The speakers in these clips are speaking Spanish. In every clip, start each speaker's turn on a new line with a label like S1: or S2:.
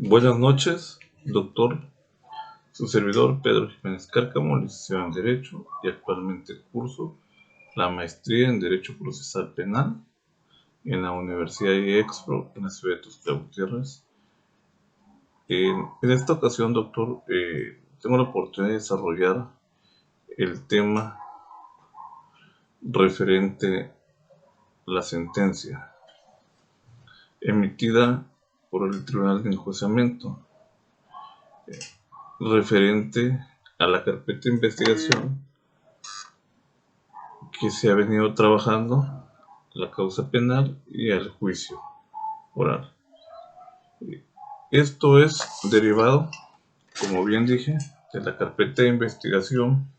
S1: Buenas noches, doctor. Su servidor Pedro Jiménez Cárcamo, licenciado en Derecho y actualmente curso la maestría en Derecho Procesal Penal en la Universidad IEXPRO en la ciudad de Tuxtla Gutiérrez. En esta ocasión, doctor, tengo la oportunidad de desarrollar el tema referente a la sentencia emitida por el Tribunal de Enjuiciamiento referente a la carpeta de investigación que se ha venido trabajando, la causa penal y el juicio oral. Esto es derivado, como bien dije, de la carpeta de investigación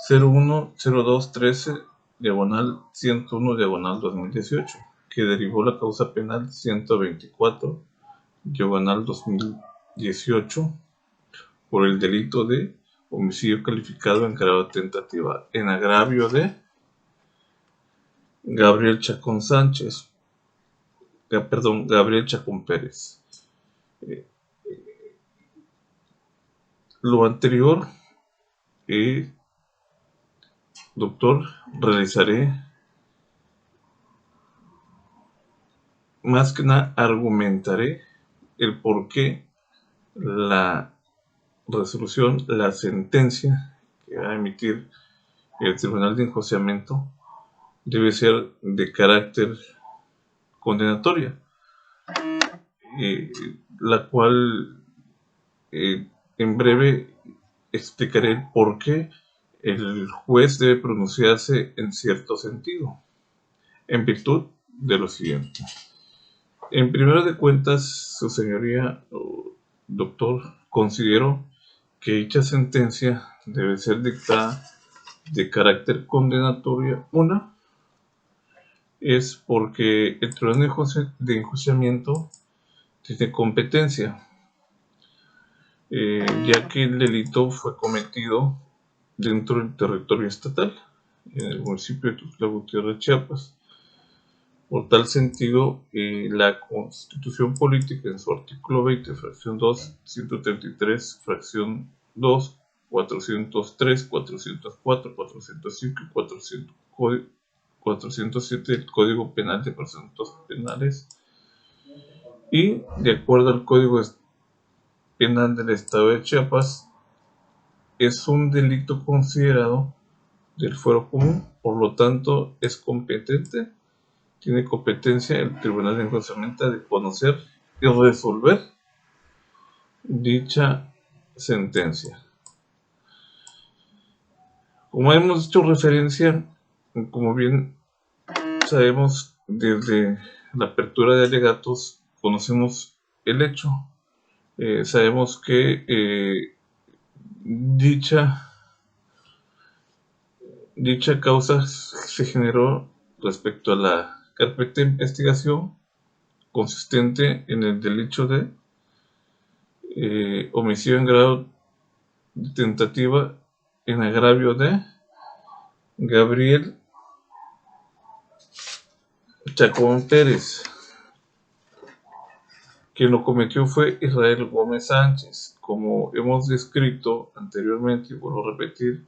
S1: 01-02-13-101-2018, que derivó la causa penal 124-2018 por el delito de homicidio calificado en grado de tentativa en agravio de Gabriel Chacón Pérez. Lo anterior, doctor, más que nada argumentaré el por qué la resolución, la sentencia que va a emitir el Tribunal de Enjuiciamiento debe ser de carácter condenatoria, la cual en breve explicaré el por qué el juez debe pronunciarse en cierto sentido, en virtud de lo siguiente. En primera de cuentas, su señoría, doctor, considero que dicha sentencia debe ser dictada de carácter condenatorio. Una es porque el Tribunal de Enjuiciamiento tiene competencia, ya que el delito fue cometido dentro del territorio estatal, en el municipio de Tuxtla Gutiérrez, Chiapas. Por tal sentido, la Constitución Política, en su artículo 20, fracción 2, 133, fracción 2, 403, 404, 405 y 407 del Código Penal de Procedimientos Penales, y de acuerdo al Código Penal del Estado de Chiapas, es un delito considerado del fuero común, por lo tanto es competente. Tiene competencia el Tribunal de Enjuiciamiento de conocer y resolver dicha sentencia. Como hemos hecho referencia, como bien sabemos, desde la apertura de alegatos conocemos el hecho. Sabemos que dicha causa se generó respecto a la carpeta de investigación consistente en el delito de homicidio en grado de tentativa en agravio de Gabriel Chacón Pérez. Quien lo cometió fue Israel Gómez Sánchez. Como hemos descrito anteriormente, y vuelvo a repetir,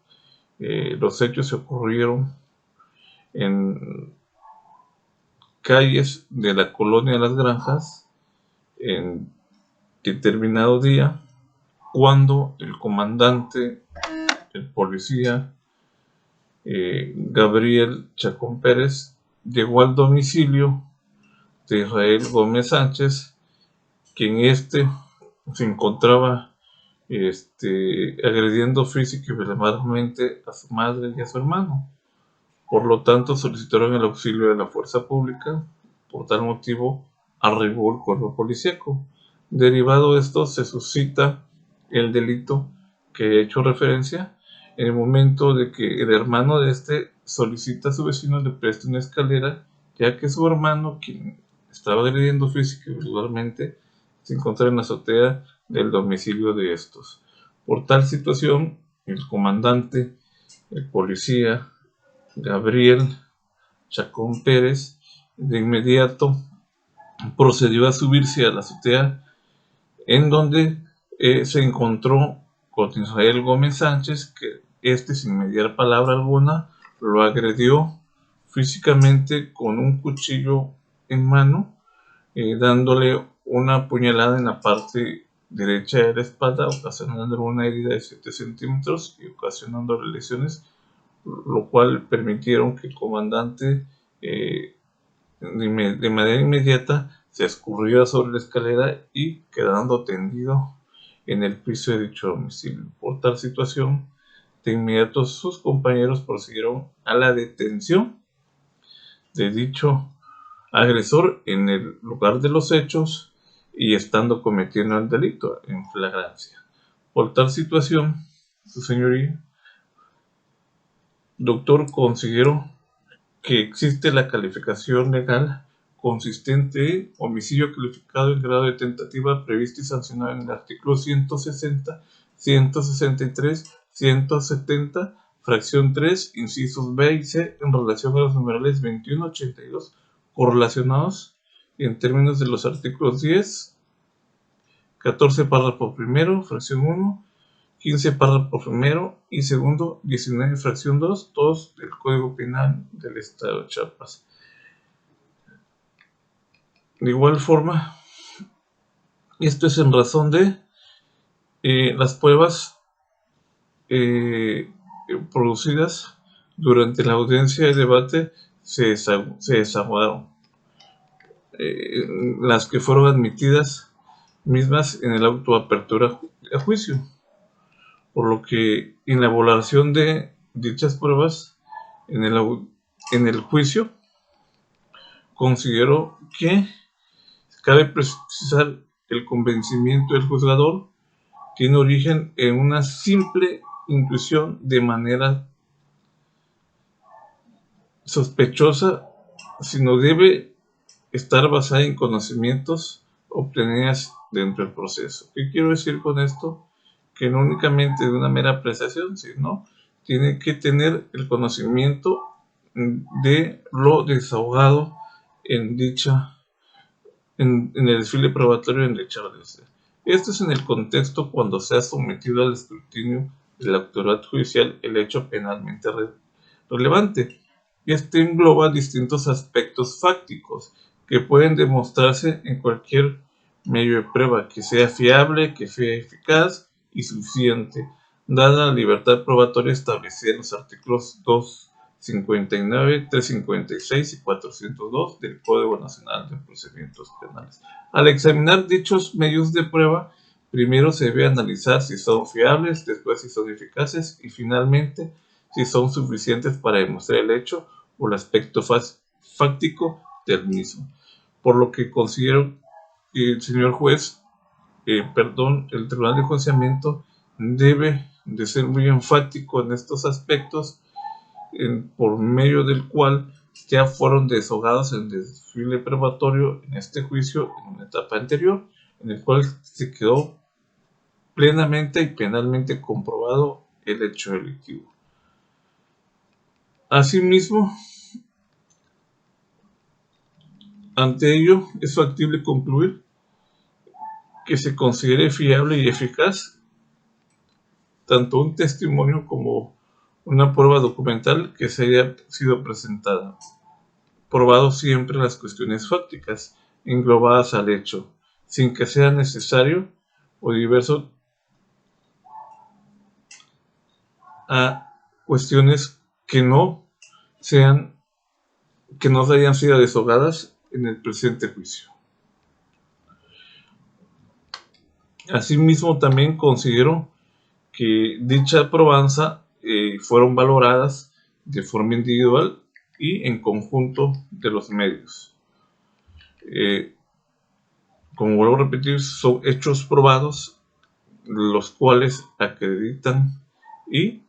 S1: los hechos se ocurrieron en calles de la colonia Las Granjas en determinado día, cuando el comandante, el policía Gabriel Chacón Pérez, llegó al domicilio de Israel Gómez Sánchez, quien se encontraba agrediendo física y verbalmente a su madre y a su hermano. Por lo tanto, solicitaron el auxilio de la fuerza pública. Por tal motivo, arribó el cuerpo policíaco. Derivado de esto, se suscita el delito que he hecho referencia, en el momento de que el hermano de solicita a su vecino le preste una escalera, ya que su hermano, quien estaba agrediendo física y verbalmente, se encontraba en la azotea del domicilio de estos. Por tal situación, el comandante, el policía Gabriel Chacón Pérez, de inmediato procedió a subirse a la azotea en donde se encontró con Israel Gómez Sánchez, que sin mediar palabra alguna, lo agredió físicamente con un cuchillo en mano, dándole una puñalada en la parte derecha de la espalda, ocasionándole una herida de 7 centímetros y ocasionándole lesiones, lo cual permitieron que el comandante de manera inmediata se escurrió sobre la escalera y quedando tendido en el piso de dicho domicilio. Por tal situación, de inmediato sus compañeros procedieron a la detención de dicho agresor en el lugar de los hechos y estando cometiendo el delito en flagrancia. Por tal situación, su señoría, doctor, considero que existe la calificación legal consistente en homicidio calificado en grado de tentativa previsto y sancionado en el artículo 160, 163, 170, fracción 3, incisos B y C, en relación a los numerales 21, 82, correlacionados en términos de los artículos 10, 14, párrafo primero, fracción 1, 15, párrafo primero y segundo, 19, fracción 2, todos del Código Penal del Estado de Chiapas. De igual forma, esto es en razón de las pruebas producidas durante la audiencia de debate se desahogaron. Las que fueron admitidas mismas en el auto de apertura a juicio, por lo que en la evaluación de dichas pruebas en el juicio considero que cabe precisar el convencimiento del juzgador tiene origen en una simple intuición de manera sospechosa, sino debe estar basada en conocimientos obtenidos dentro del proceso. ¿Qué quiero decir con esto? Que no únicamente de una mera apreciación, sino tiene que tener el conocimiento de lo desahogado en el desfile probatorio en dicha audiencia. Esto es en el contexto cuando se ha sometido al escrutinio de la autoridad judicial el hecho penalmente relevante. Este engloba distintos aspectos fácticos que pueden demostrarse en cualquier medio de prueba que sea fiable, que sea eficaz y suficiente, dada la libertad probatoria establecida en los artículos 259, 356 y 402 del Código Nacional de Procedimientos Penales. Al examinar dichos medios de prueba, primero se debe analizar si son fiables, después si son eficaces y finalmente si son suficientes para demostrar el hecho o el aspecto fáctico del mismo. Por lo que considero que el señor juez, el Tribunal de Enjuiciamiento debe de ser muy enfático en estos aspectos, por medio del cual ya fueron desahogados en el desfile probatorio en este juicio en una etapa anterior, en el cual se quedó plenamente y penalmente comprobado el hecho delictivo. Asimismo, ante ello, es factible concluir que se considere fiable y eficaz tanto un testimonio como una prueba documental que se haya sido presentada, probado siempre las cuestiones fácticas englobadas al hecho, sin que sea necesario o diverso a cuestiones que no hayan sido desahogadas en el presente juicio. Asimismo, también considero que dicha probanza fueron valoradas de forma individual y en conjunto de los medios. Como vuelvo a repetir, son hechos probados los cuales acreditan y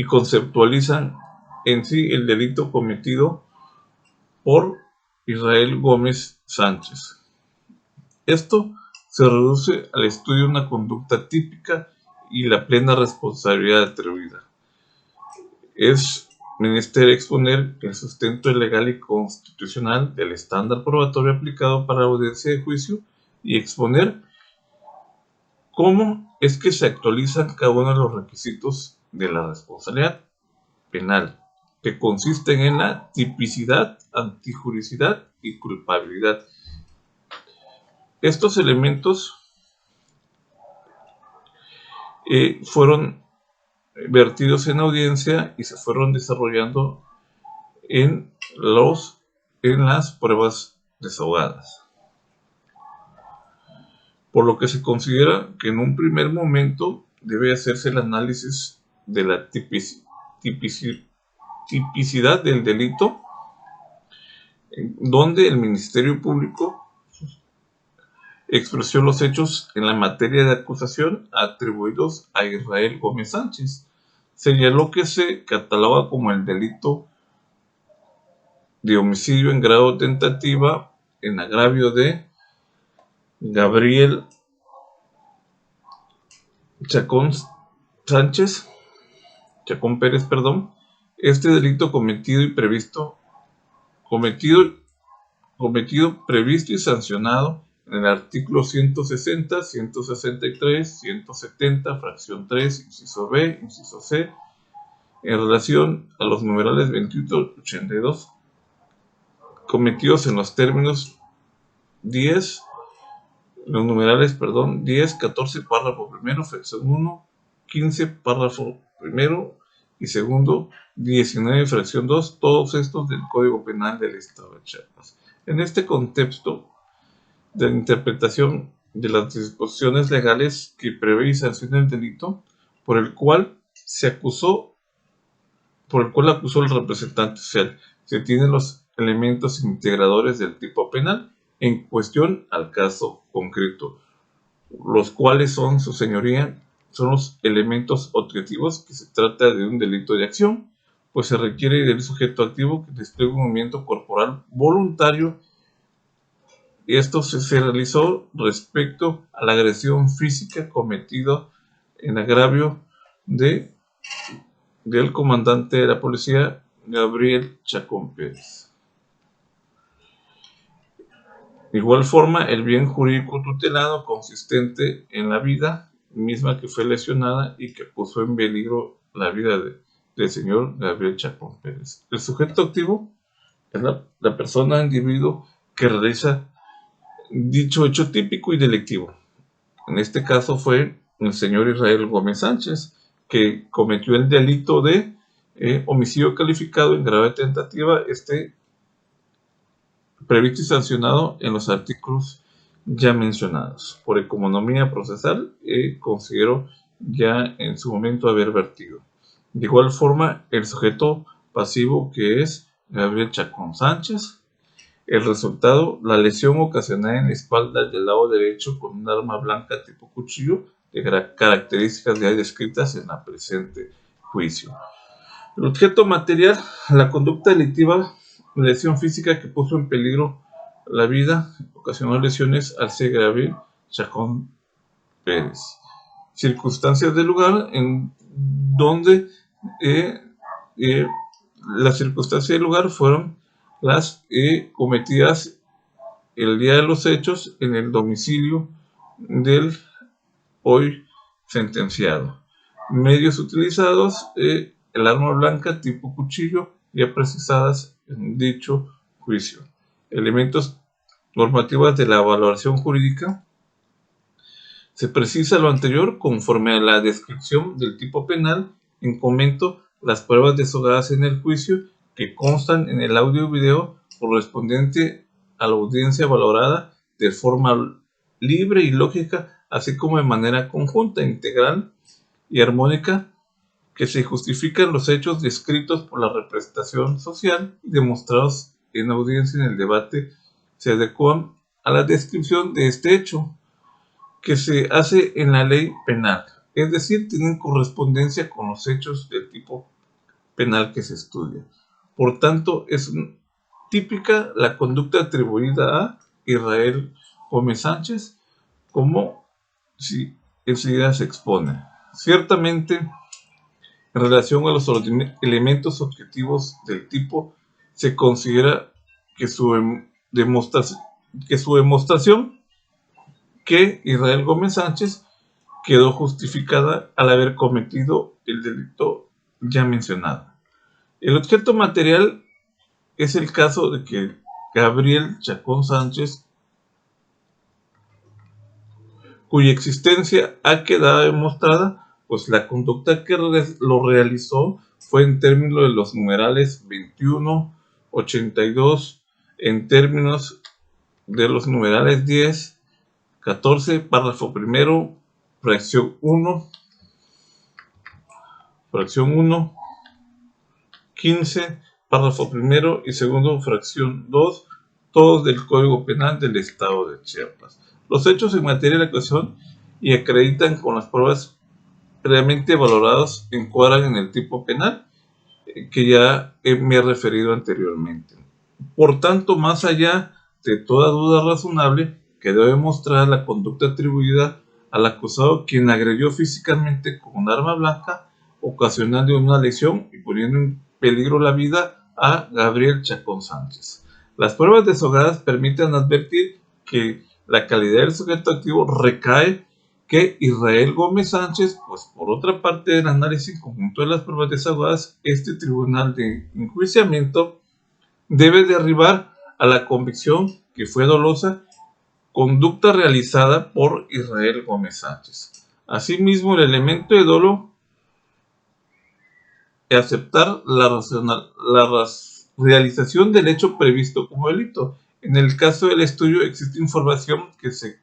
S1: conceptualizan en sí el delito cometido por Israel Gómez Sánchez. Esto se reduce al estudio de una conducta típica y la plena responsabilidad atribuida. Es menester exponer el sustento legal y constitucional del estándar probatorio aplicado para la audiencia de juicio y exponer cómo es que se actualizan cada uno de los requisitos de la responsabilidad penal, que consisten en la tipicidad, antijuricidad y culpabilidad. Estos elementos fueron vertidos en audiencia y se fueron desarrollando en las pruebas desahogadas. Por lo que se considera que en un primer momento debe hacerse el análisis de la tipicidad del delito, donde el Ministerio Público expresó los hechos en la materia de acusación atribuidos a Israel Gómez Sánchez. Señaló que se cataloga como el delito de homicidio en grado de tentativa en agravio de Gabriel Chacón Pérez, este delito previsto y sancionado en el artículo 160, 163, 170, fracción 3, inciso B, inciso C, en relación a los numerales 21 y 82, cometidos en los términos 10, 10, 14, párrafo primero, fracción 1, 15, párrafo primero y segundo, 19, fracción 2, todos estos del Código Penal del Estado de Chiapas. En este contexto de la interpretación de las disposiciones legales que prevé y sanciona el delito por el cual acusó el representante social, se tienen los elementos integradores del tipo penal en cuestión al caso concreto, los cuales son, su señoría, son los elementos objetivos que se trata de un delito de acción, pues se requiere del sujeto activo que despliegue un movimiento corporal voluntario, y esto se realizó respecto a la agresión física cometida en agravio del comandante de la policía, Gabriel Chacón Pérez. De igual forma, el bien jurídico tutelado consistente en la vida misma que fue lesionada y que puso en peligro la vida del señor Gabriel Chacón Pérez. El sujeto activo es la persona, individuo que realiza dicho hecho típico y delictivo. En este caso fue el señor Israel Gómez Sánchez, que cometió el delito de homicidio calificado en grave tentativa, previsto y sancionado en los artículos ya mencionados. Por economía procesal, considero ya en su momento haber vertido. De igual forma, el sujeto pasivo, que es Gabriel Chacón Sánchez, el resultado, la lesión ocasionada en la espalda del lado derecho con un arma blanca tipo cuchillo de características ya descritas en la presente juicio. El objeto material, la conducta delictiva, lesión física que puso en peligro la vida, ocasionó lesiones al C. Gabriel Chacón Pérez. Circunstancias del lugar en donde las circunstancias del lugar fueron las cometidas el día de los hechos en el domicilio del hoy sentenciado. Medios utilizados, el arma blanca tipo cuchillo, ya precisadas en dicho juicio. Elementos normativas de la valoración jurídica. Se precisa lo anterior conforme a la descripción del tipo penal. En comento las pruebas desahogadas en el juicio que constan en el audio y video correspondiente a la audiencia valorada de forma libre y lógica, así como de manera conjunta, integral y armónica, que se justifican los hechos descritos por la representación social y demostrados en audiencia en el debate, se adecuan a la descripción de este hecho que se hace en la ley penal, es decir, tienen correspondencia con los hechos del tipo penal que se estudia. Por tanto, es típica la conducta atribuida a Israel Gómez Sánchez, como si enseguida se expone. Ciertamente, en relación a los elementos objetivos del tipo, se considera que su demostración que Israel Gómez Sánchez quedó justificada al haber cometido el delito ya mencionado. El objeto material es el caso de que Gabriel Chacón Sánchez, cuya existencia ha quedado demostrada, pues la conducta que lo realizó fue en términos de los numerales 21, 82, en términos de los numerales 10, 14, párrafo primero, fracción 1, 15, párrafo primero y segundo, fracción 2, todos del Código Penal del Estado de Chiapas. Los hechos en materia de acusación y acreditan con las pruebas previamente valoradas encuadran en el tipo penal que ya me he referido anteriormente. Por tanto, más allá de toda duda razonable, quedó demostrada la conducta atribuida al acusado, quien agredió físicamente con un arma blanca, ocasionando una lesión y poniendo en peligro la vida a Gabriel Chacón Sánchez. Las pruebas deshogadas permiten advertir que la calidad del sujeto activo recae que Israel Gómez Sánchez, pues por otra parte del análisis conjunto de las pruebas desahogadas, este tribunal de enjuiciamiento debe derribar a la convicción que fue dolosa conducta realizada por Israel Gómez Sánchez. Asimismo, el elemento de dolo es aceptar la realización del hecho previsto como delito. En el caso del estudio existe información que se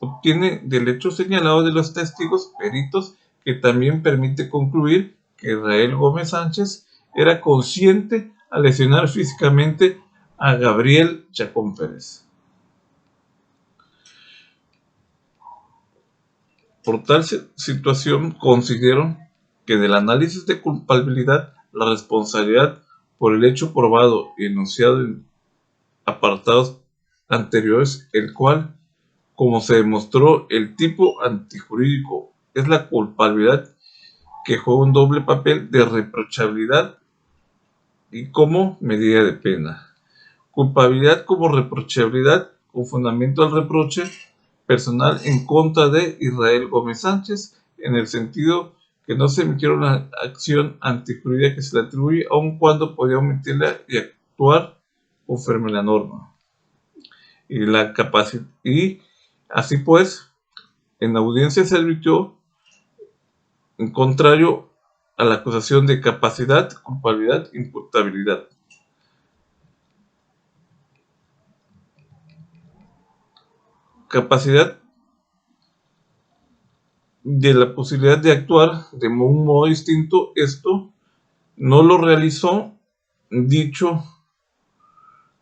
S1: obtiene del hecho señalado de los testigos peritos que también permite concluir que Israel Gómez Sánchez era consciente al lesionar físicamente a Gabriel Chacón Pérez. Por tal situación, considero que del análisis de culpabilidad, la responsabilidad por el hecho probado y enunciado en apartados anteriores, el cual, como se demostró, el tipo antijurídico es la culpabilidad que juega un doble papel de reprochabilidad y como medida de pena. Culpabilidad como reprochabilidad con fundamento al reproche personal en contra de Israel Gómez Sánchez, en el sentido que no se emitió una acción antijurídica que se le atribuye, aun cuando podía omitirla y actuar conforme a la norma. Y así pues, en la audiencia se advirtió, en contrario a la acusación de capacidad, culpabilidad, imputabilidad. Capacidad de la posibilidad de actuar de un modo distinto, esto no lo realizó dicho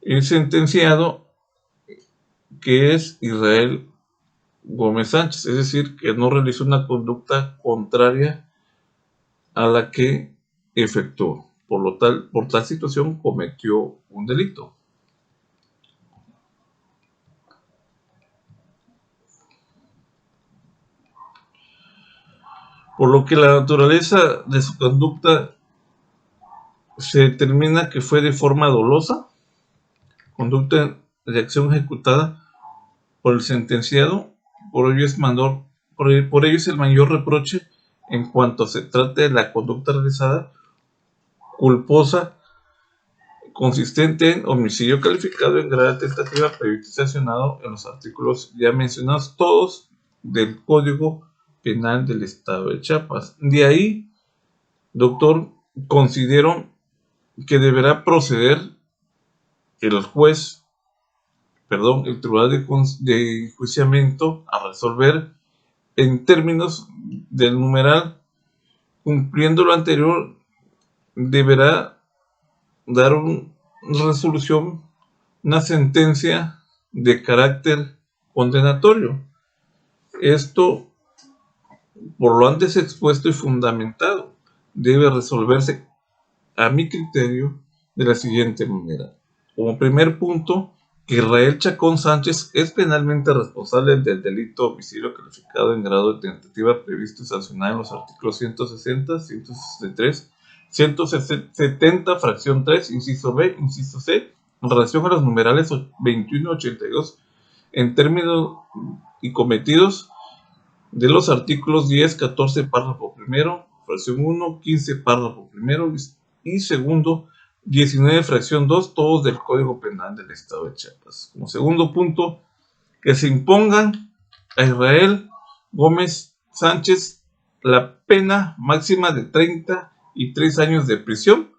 S1: el sentenciado, que es Israel Gómez Sánchez, es decir, que no realizó una conducta contraria a la que efectuó. Por tal situación cometió un delito. Por lo que la naturaleza de su conducta se determina que fue de forma dolosa, conducta de acción ejecutada por el sentenciado, por ello es el mayor reproche en cuanto se trate de la conducta realizada culposa consistente en homicidio calificado en grado de tentativa previsto y sancionado en los artículos ya mencionados, todos del Código Penal del Estado de Chiapas. De ahí, doctor, considero que deberá proceder el Tribunal de Enjuiciamiento a resolver en términos del numeral, cumpliendo lo anterior, deberá dar una resolución, una sentencia de carácter condenatorio. Esto, por lo antes expuesto y fundamentado, debe resolverse, a mi criterio, de la siguiente manera. Como primer punto, que Israel Chacón Sánchez es penalmente responsable del delito de homicidio calificado en grado de tentativa previsto y sancionado en los artículos 160, 163, 170, fracción 3, inciso B, inciso C, en relación a los numerales 21 y 82, en términos y cometidos de los artículos 10, 14, párrafo primero, fracción 1, 15, párrafo primero y segundo, 19, fracción 2, todos del Código Penal del Estado de Chiapas. Como segundo punto, que se impongan a Israel Gómez Sánchez la pena máxima de 33 años de prisión,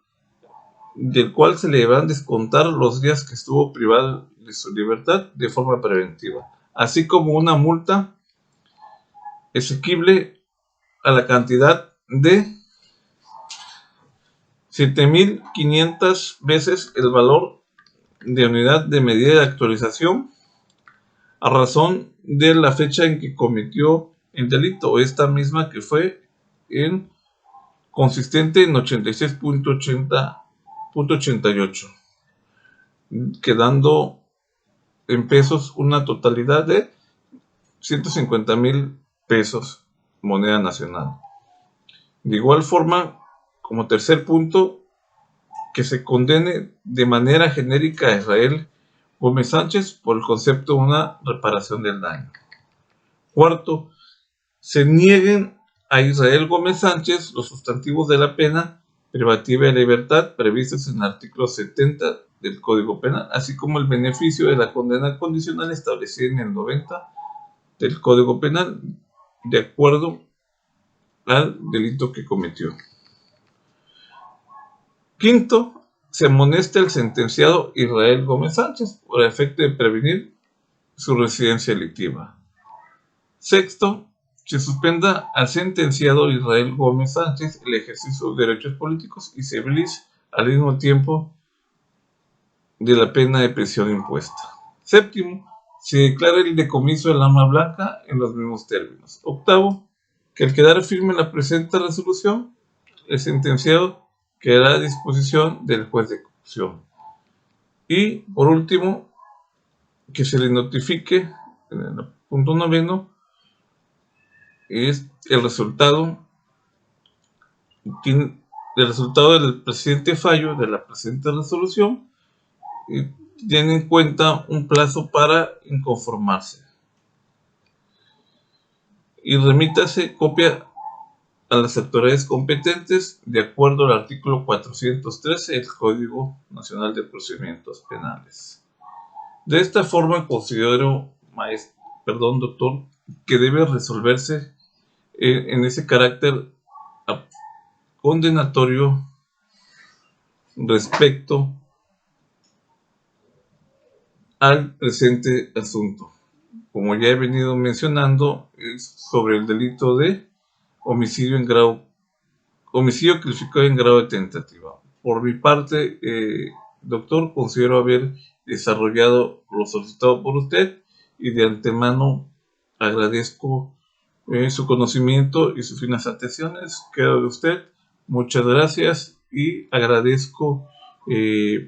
S1: del cual se le van a descontar los días que estuvo privado de su libertad de forma preventiva, así como una multa exequible a la cantidad de 7.500 veces el valor de unidad de medida de actualización a razón de la fecha en que cometió el delito, esta misma que fue consistente en 86.88, quedando en pesos una totalidad de 150,000 pesos, moneda nacional. De igual forma, como tercer punto, que se condene de manera genérica a Israel Gómez Sánchez por el concepto de una reparación del daño. Cuarto, se nieguen a Israel Gómez Sánchez los sustantivos de la pena privativa de libertad previstos en el artículo 70 del Código Penal, así como el beneficio de la condena condicional establecida en el 90 del Código Penal, de acuerdo al delito que cometió. Quinto, se amonesta al sentenciado Israel Gómez Sánchez por efecto de prevenir su residencia delictiva. Sexto, se suspenda al sentenciado Israel Gómez Sánchez el ejercicio de derechos políticos y civiles al mismo tiempo de la pena de prisión impuesta. Séptimo, se declara el decomiso del arma blanca en los mismos términos. Octavo, que al quedar firme la presente resolución, el sentenciado quedará a disposición del juez de ejecución. Y por último, que se le notifique en el punto noveno es el resultado del presente fallo de la presente resolución, y tiene en cuenta un plazo para inconformarse y remítase copia a las autoridades competentes de acuerdo al artículo 413 del Código Nacional de Procedimientos Penales. De esta forma considero, doctor, que debe resolverse en ese carácter condenatorio respecto al presente asunto. Como ya he venido mencionando, es sobre el delito de homicidio calificado en grado de tentativa. Por mi parte, doctor, considero haber desarrollado lo solicitado por usted y de antemano agradezco su conocimiento y sus finas atenciones. Quedo de usted. Muchas gracias y agradezco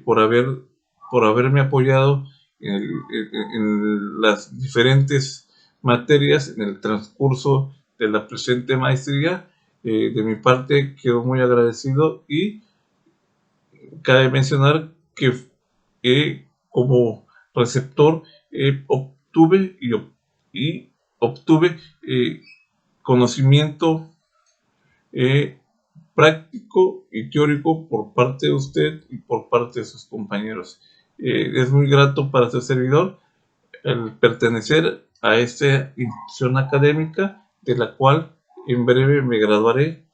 S1: por haberme apoyado en las diferentes materias en el transcurso de la presente maestría. De mi parte quedo muy agradecido y cabe mencionar que como receptor obtuve conocimiento práctico y teórico por parte de usted y por parte de sus compañeros. Es muy grato para su servidor el pertenecer a esta institución académica de la cual en breve me graduaré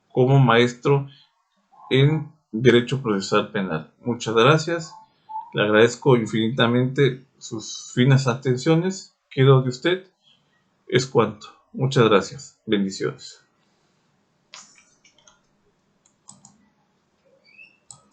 S1: como maestro en Derecho Procesal Penal. Muchas gracias, le agradezco infinitamente sus finas atenciones. Quedo de usted, es cuanto. Muchas gracias, bendiciones.